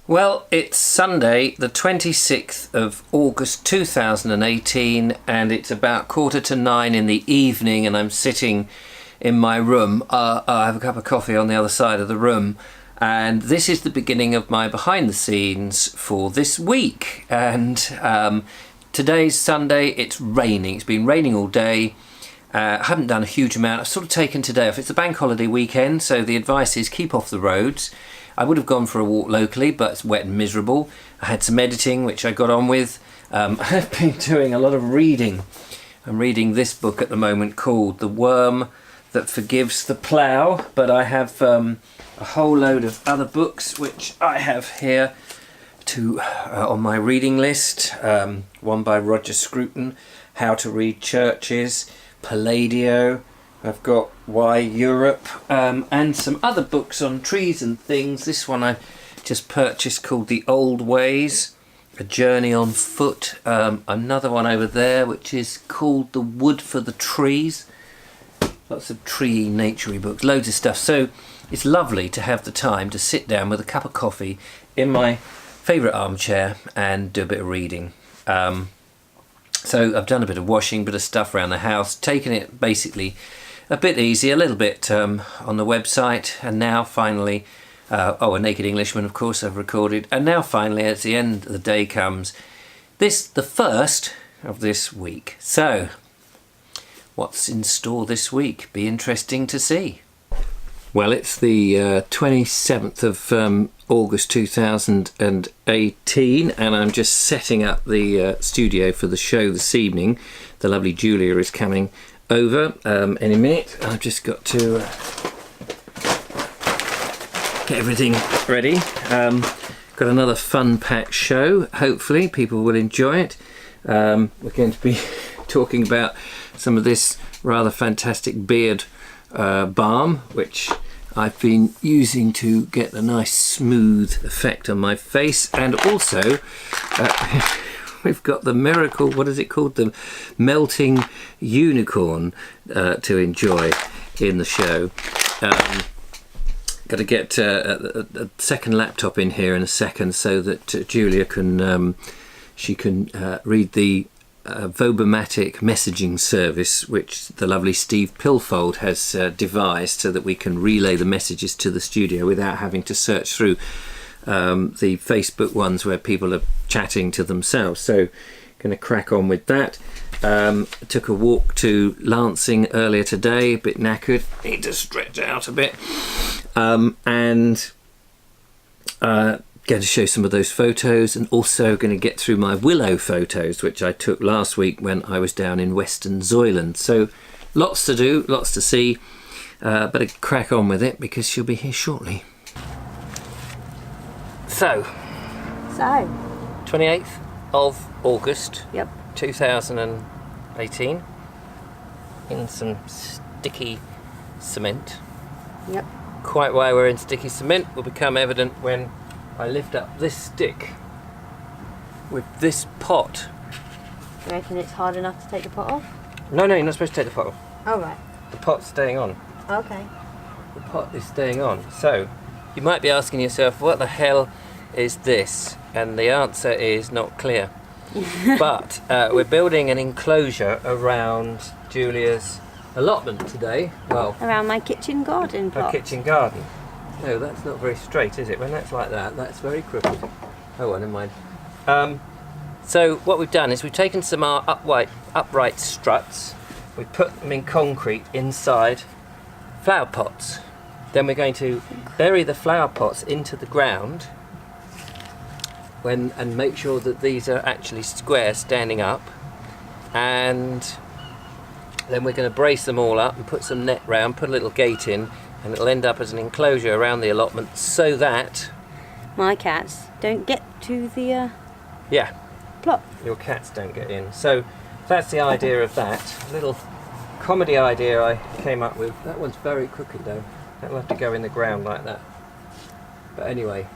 Well, it's Sunday, the 26th of August 2018, and it's about 8:45 in the evening, and I'm sitting in my room. I have a cup of coffee on the other side of the room, and this is the beginning of my behind the scenes for this week. And today's Sunday, it's raining. It's been raining all day. I haven't done a huge amount. I've sort of taken today off. It's a bank holiday weekend, so the advice is keep off the roads. I would have gone for a walk locally, but it's wet and miserable. I had some editing, which I got on with. I've been doing a lot of reading. I'm reading this book at the moment called The Worm That Forgives the Plough, but I have a whole load of other books which I have here on my reading list. One by Roger Scruton, How to Read Churches, Palladio. I've got Why Europe, and some other books on trees and things. This one I just purchased called The Old Ways, A Journey on Foot. Another one over there which is called The Wood for the Trees. Lots of tree, naturey books, loads of stuff. So it's lovely to have the time to sit down with a cup of coffee in my favourite armchair and do a bit of reading. So I've done a bit of washing, bit of stuff around the house, taken it basically a bit easy, a little bit on the website, and now finally, A Naked Englishman, of course, I've recorded, and now finally, as the end of the day comes, the first of this week. So, what's in store this week? Be interesting to see. Well, it's the 27th of August 2018, and I'm just setting up the studio for the show this evening. The lovely Julia is coming over any minute. I've just got to get everything ready. Got another fun-packed show. Hopefully people will enjoy it. We're going to be talking about some of this rather fantastic beard balm, which I've been using to get a nice smooth effect on my face, and also we've got the miracle, what is it called? The melting unicorn to enjoy in the show. Got to get a second laptop in here in a second so that Julia can read the Vobomatic messaging service which the lovely Steve Pilfold has devised, so that we can relay the messages to the studio without having to search through the Facebook ones where people are chatting to themselves. So going to crack on with that. Took a walk to Lancing earlier today, a bit knackered, need to stretch out a bit, and going to show some of those photos, and also going to get through my willow photos which I took last week when I was down in Western Zoyland. So lots to do, lots to see. Better crack on with it because she'll be here shortly. So 28th of August, Yep. 2018, in some sticky cement. Yep. Quite why we're in sticky cement will become evident when I lift up this stick with this pot. You reckon it's hard enough to take the pot off? No, you're not supposed to take the pot off. Oh, right. The pot's staying on. Okay. The pot is staying on. So you might be asking yourself, what the hell is this? And the answer is not clear. But we're building an enclosure around Julia's allotment today. Well, Around my kitchen garden her plot. kitchen garden. No, that's not very straight, is it? When that's like that, that's very crooked. Oh, well, never mind. So what we've done is we've taken some upright struts, we put them in concrete inside flower pots. Then we're going to bury the flower pots into the ground and make sure that these are actually square, standing up, and then we're going to brace them all up and put some net round, put a little gate in, and it'll end up as an enclosure around the allotment so that My cats don't get to the plot. your cats don't get in. So that's the idea of that. A little comedy idea I came up with. That one's very crooked though. That'll have to go in the ground like that. But anyway,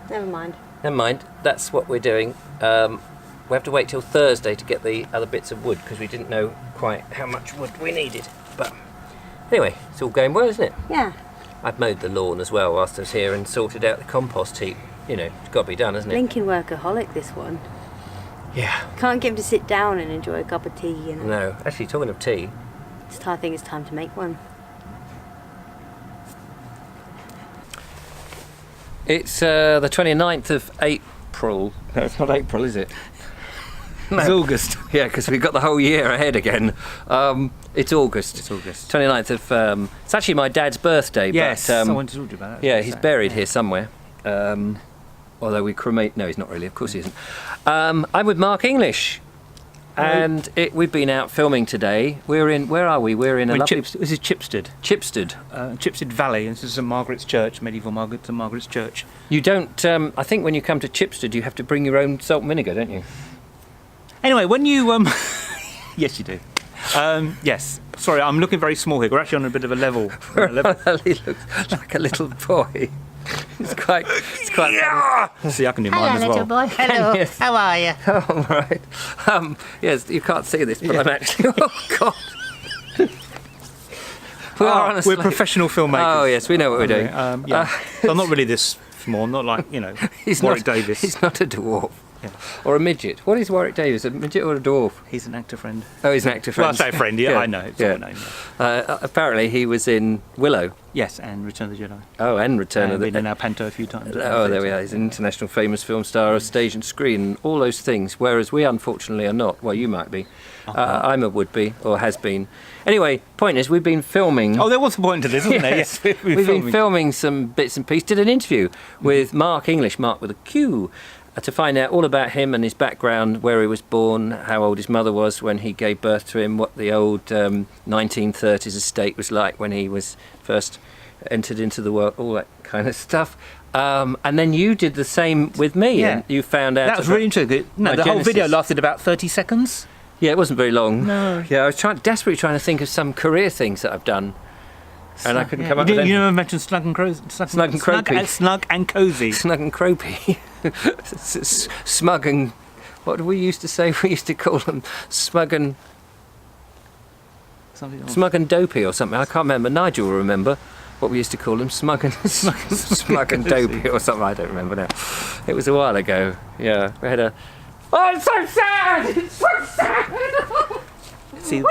Never mind. never mind. That's what we're doing. We have to wait till Thursday to get the other bits of wood because we didn't know quite how much wood we needed. But anyway, it's all going well, isn't it? Yeah. I've mowed the lawn as well whilst I was here and sorted out the compost heap. you know, it's got to be done, hasn't it? Blinking workaholic, this one. Yeah. Can't get him to sit down and enjoy a cup of tea, you know. No, actually, talking of tea. I think it's time to make one. It's the 29th of April. No, it's not April, is it? No. It's August. Yeah, because we've got the whole year ahead again. It's August. It's August. 29th of... it's actually my dad's birthday. Yes, but, I wanted to talk to you about that. Yeah, he's buried here somewhere. Although we cremate... No, he's not really. Of course he isn't. I'm with Mark English. And we've been out filming today. We're in... Where are we? We're in a lovely... This is Chipstead. Chipstead. Chipstead Valley. This is St Margaret's Church, medieval St Margaret's Church. You don't... I think when you come to Chipstead, you have to bring your own salt and vinegar, don't you? Anyway, when you... yes, you do. Yes. Sorry, I'm looking very small here. We're actually on a bit of a level. He looks like a little boy. It's quite yeah! See, I can do mine as well. Little boy. Hello. Yes. How are you? Oh, right. Yes, you can't see this, but I'm actually... Oh, God. We're professional filmmakers. Oh, yes, we know what we're doing. Yeah. So I'm not really this small, not like, you know, Warwick Davis. He's not a dwarf. Yeah. Or a midget. What is Warwick Davis? A midget or a dwarf? He's an actor friend. Oh, he's an actor friend. Well, I say friend, yeah, I know. It's yeah. my name. Apparently he was in Willow. Yes, and Return of the Jedi. Oh, and Return of the... Been in our Panto a few times. Oh, there we are. He's an international famous film star of stage and screen, all those things, whereas we unfortunately are not. Well, you might be. I'm a would-be, or has been. Anyway, point is, we've been filming... Oh, there was a point to this, wasn't there? Yes, we've been filming some bits and pieces. Did an interview with Mark English, Mark with a Q, to find out all about him and his background, where he was born, how old his mother was when he gave birth to him, what the old 1930s estate was like when he was first entered into the world, all that kind of stuff. And then you did the same with me, Yeah. and you found out... That was really interesting. No, the whole video lasted about 30 seconds. Yeah, it wasn't very long. No. Yeah, I was desperately trying to think of some career things that I've done. And I couldn't come up with anything. You never mentioned Snug and Cosy. Snug and Cropey. Snug and Cosy. Snug and Cropey. Smug and... What did we used to say? We used to call them smug and... Smug and dopey or something. I can't remember. Nigel will remember what we used to call them. Smug and dopey or something. I don't remember now. It was a while ago. Yeah, we had a... Oh, it's so sad! It's so sad! See,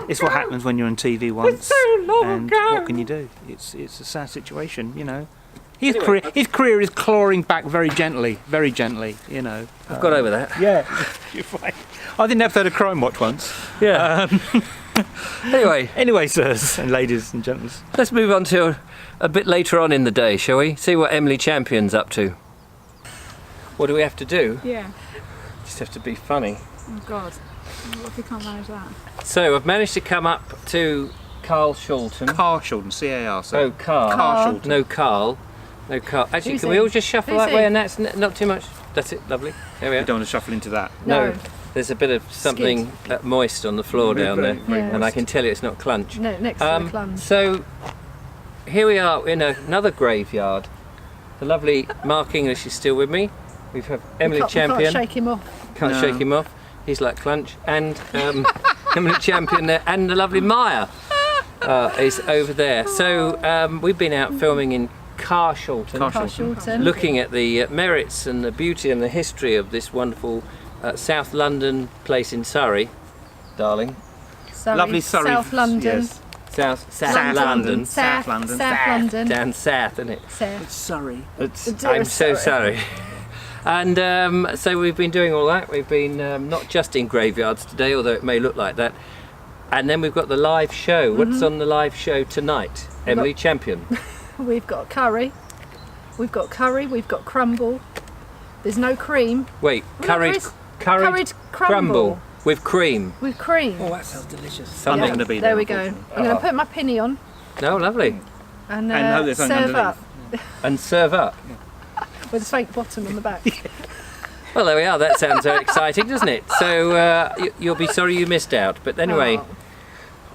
it's what happens when you're on TV once. It's so long and ago. What can you do? It's a sad situation, you know. His career is clawing back very gently, you know. I've got over that. Yeah, you're fine. I did an episode of Crime Watch once. Yeah. Anyway, sirs and ladies and gentlemen. Let's move on to a bit later on in the day, shall we? See what Emily Champion's up to. What do we have to do? Yeah. Just have to be funny. Oh God. What if we can't manage that? So I've managed to come up to Carl Shulton. Carl Shulton, C-A-R. Oh, Carl. Carl. Shulton. No, Carl. No, Carl. Actually, Who's can we he? all just shuffle Who's that he? way and that's not too much? That's it, lovely. There we You are. don't want to shuffle into that. No. There's a bit of something moist on the floor down there. very And I can tell you it's not clunch. No, next to the clunge. So here we are in another graveyard. The lovely Mark English is still with me. We have Emily Champion. We can't shake him off. Can't shake him off. He's like clunch. And Emily Champion there. And the lovely Maya is over there. So we've been out filming in Carshalton, looking at the merits and the beauty and the history of this wonderful South London place in Surrey, darling. Lovely Surrey. South London. Yes. South London. London. South London. Down south, isn't it? South. Surrey. I'm so sorry. And so we've been doing all that. We've been not just in graveyards today, although it may look like that. And then we've got the live show. What's on the live show tonight? Emily Champion. We've got curry. We've got crumble. There's no cream. Wait, curried crumble with cream. With cream. Oh, that sounds delicious. Something I'm not going to be There there. we go. I'm going to put my pinny on No, lovely. and hope there's something serve up And serve up. with a fake bottom on the back. Well, there we are. That sounds very exciting, doesn't it? So you'll be sorry you missed out. But anyway,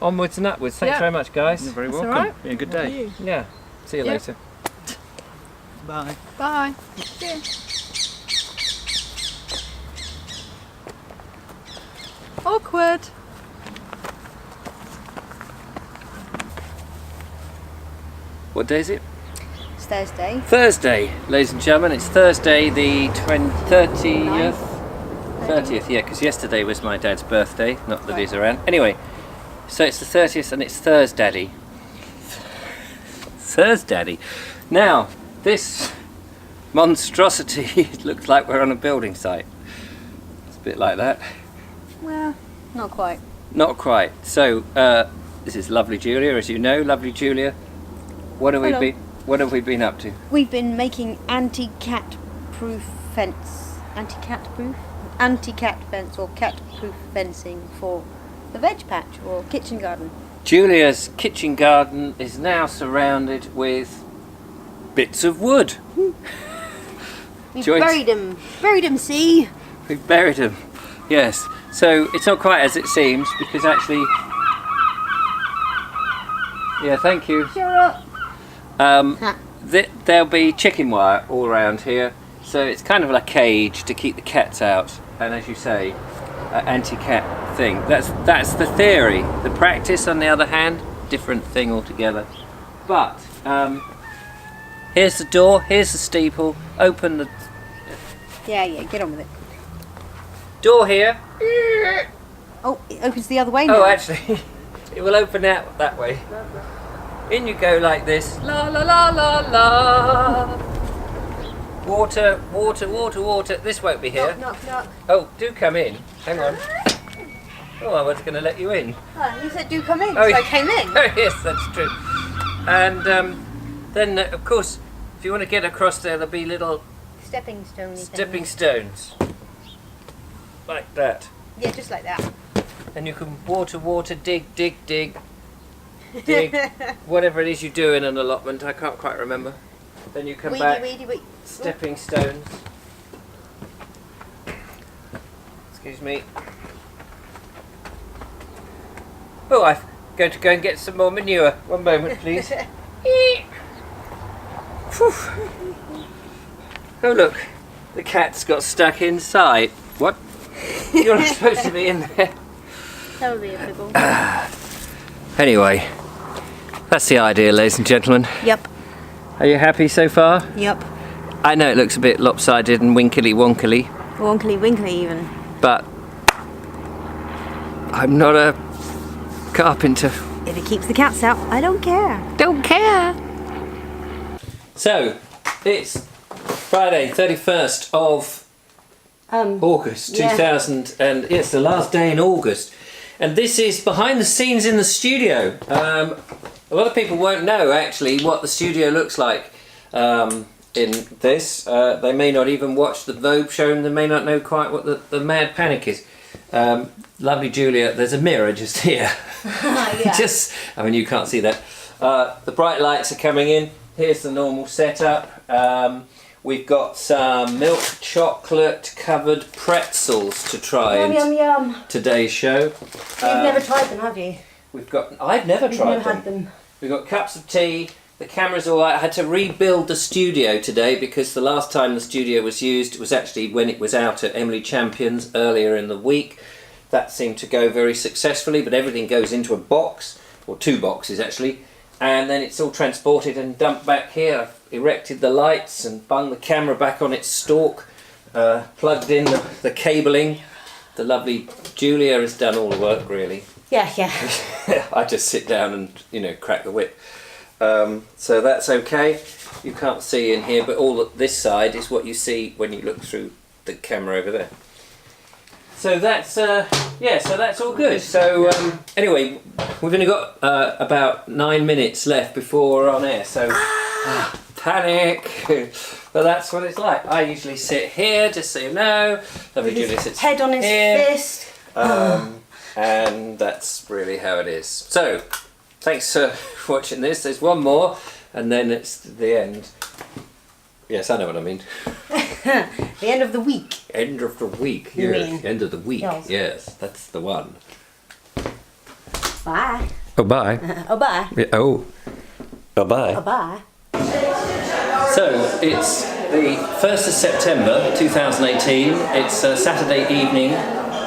onwards and upwards. Thanks very much, guys. You're very That's welcome. all right. Be a good day. Yeah. See you Yeah. later. Bye. Bye. Yeah. Awkward. What day is it? It's Thursday. Thursday, ladies and gentlemen. It's Thursday the 30th. 30th, yeah, because yesterday was my dad's birthday. Not that he's around. Anyway, so it's the 30th and it's Thursdaddy. Thursdaddy. Now, this monstrosity looks like we're on a building site. It's a bit like that. Well, not quite. Not quite. So, this is lovely Julia, as you know. Lovely Julia. What have we been up to? We've been making anti-cat proof fence. Anti-cat fence or cat proof fencing for the veg patch or kitchen garden. Julia's kitchen garden is now surrounded with bits of wood. We've buried them, see? We've buried them, yes. So it's not quite as it seems because actually... Yeah, thank you. Shut up. There'll be chicken wire all around here. So it's kind of like a cage to keep the cats out. And as you say, anti-cat thing. That's the theory. The practice, on the other hand, different thing altogether. But here's the door. Here's the steeple. Open the Yeah, get on with it. door here. Oh, it opens the other way now. Oh, actually, it will open out that way. In you go like this. La la la la la. Water, water, water, water. This won't be here. Knock. Oh, do come in. Hang on. Oh, I was going to let you in. Oh, you said do come in, Oh, so yeah. I came in. Oh, yes, that's true. And then, of course, if you want to get across there, there'll be little Stepping stone. stepping stones. Like that. Yeah, just like that. And you can water, dig. Dig. Whatever it is you do in an allotment, I can't quite remember. Then you come back. Weedy. Stepping stones. Excuse me. Oh, I'm going to go and get some more manure. One moment, please. Phew. Oh, look. The cat's got stuck inside. What? You're not supposed to be in there. That would be a pickle. Anyway, that's the idea, ladies and gentlemen. Yep. Are you happy so far? Yep. I know it looks a bit lopsided and winkly wonkly, Wonkly winkly even. but I'm not a carpenter. If it keeps the cats out, I don't care. Don't care. So, it's Friday, 31st of August, yeah. 2000, and yes, the last day in August. And this is behind the scenes in the studio. A lot of people won't know actually what the studio looks like in this. They may not even watch the Vobes show and they may not know quite what the Mad Panic is. Lovely Julia, there's a mirror just here. Yeah. I mean, you can't see that. The bright lights are coming in. Here's the normal setup. We've got some milk chocolate covered pretzels to try in today's show. You've never tried them, have you? I've never You've tried never them. had them. We've got cups of tea. The camera's all right. I had to rebuild the studio today because the last time the studio was used was actually when it was out at Emily Champion's earlier in the week. That seemed to go very successfully, but everything goes into a box, or two boxes actually, and then it's all transported and dumped back here. I've erected the lights and bung the camera back on its stalk, plugged in the cabling. The lovely Julia has done all the work really. Yeah. I just sit down and, crack the whip. So that's okay. You can't see in here, but all this side is what you see when you look through the camera over there. So that's so that's all good. So anyway, we've only got about 9 minutes left before we're on air. So panic. But that's what it's like. I usually sit here, just so you know. Lovely Julia sits head on his here. fist. And that's really how it is. So, thanks for watching this. There's one more, and then it's the end. Yes, I know what I mean. The end of the week. End of the week. You Yes, mean? end of the week. Yes. Yes, that's the one. Bye. Oh, bye. Oh, bye. Yeah, oh. Oh, bye. Oh, bye. So, it's the 1st of September 2018. It's a Saturday evening.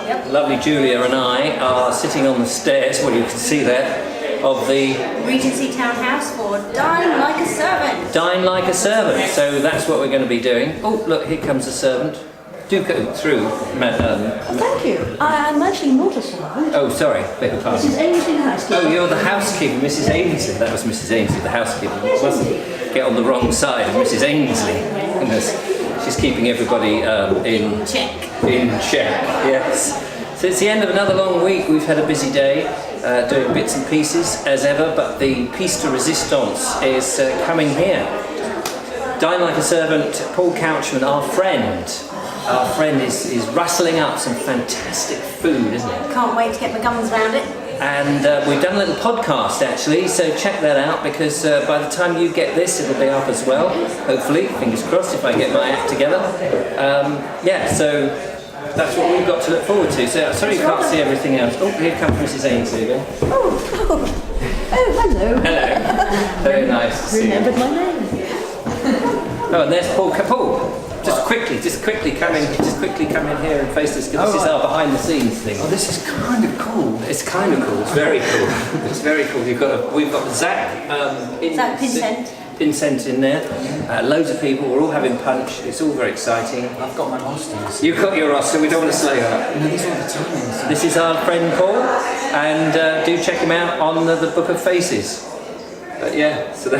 Yep. Lovely Julia and I are sitting on the stairs, well you can see there, of the Regency Town House for Dine Like a Servant. Dine Like a Servant. So that's what we're going to be doing. Oh, look, here comes a servant. Do go through, madam. Thank you. I'm actually not a servant. Oh, sorry, beg your pardon. Mrs. Ainsley, the housekeeper. Oh, you're the housekeeper, Mrs. Ainsley. That was Mrs. Ainsley, the housekeeper. Yes, Mustn't indeed. get on the wrong side of Mrs. Ainsley. Goodness. She's keeping everybody in Check. In check, yes. So it's the end of another long week. We've had a busy day doing bits and pieces as ever, but the piece de resistance is coming here. Dine Like a Servant, Paul Couchman, our friend. Our friend is rustling up some fantastic food, isn't it? Can't wait to get my gums around it. And we've done a little podcast actually, so check that out because by the time you get this, it'll be up as well. Hopefully, fingers crossed if I get my act together. Yeah, so that's what we've got to look forward to. So sorry you can't see everything else. Oh, here comes Mrs. Ainsley again. Oh, hello. Hello. Very nice to see you. Remembered my name. Oh, and there's Paul. Paul, just quickly come in here and face this. This is our behind the scenes thing. Oh, this is kind of cool. It's kind of cool. It's very cool. It's very cool. We've got Zach. Zach Pinsent. Pinsent in there. Loads of people. We're all having punch. It's all very exciting. I've got my rosters. You've got your roster. We don't want to slow you up. No, these are all the timings. This is our friend Paul, and do check him out on the Book of Faces. Yeah, so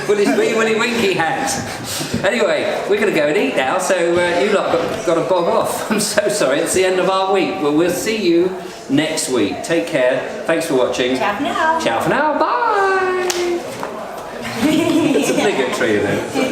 with his wee willy winky hat. Anyway, we're going to go and eat now, so you lot got to bog off. I'm so sorry, it's the end of our week. Well, we'll see you next week. Take care. Thanks for watching. Ciao for now. Ciao for now. Bye. It's obligatory, isn't it?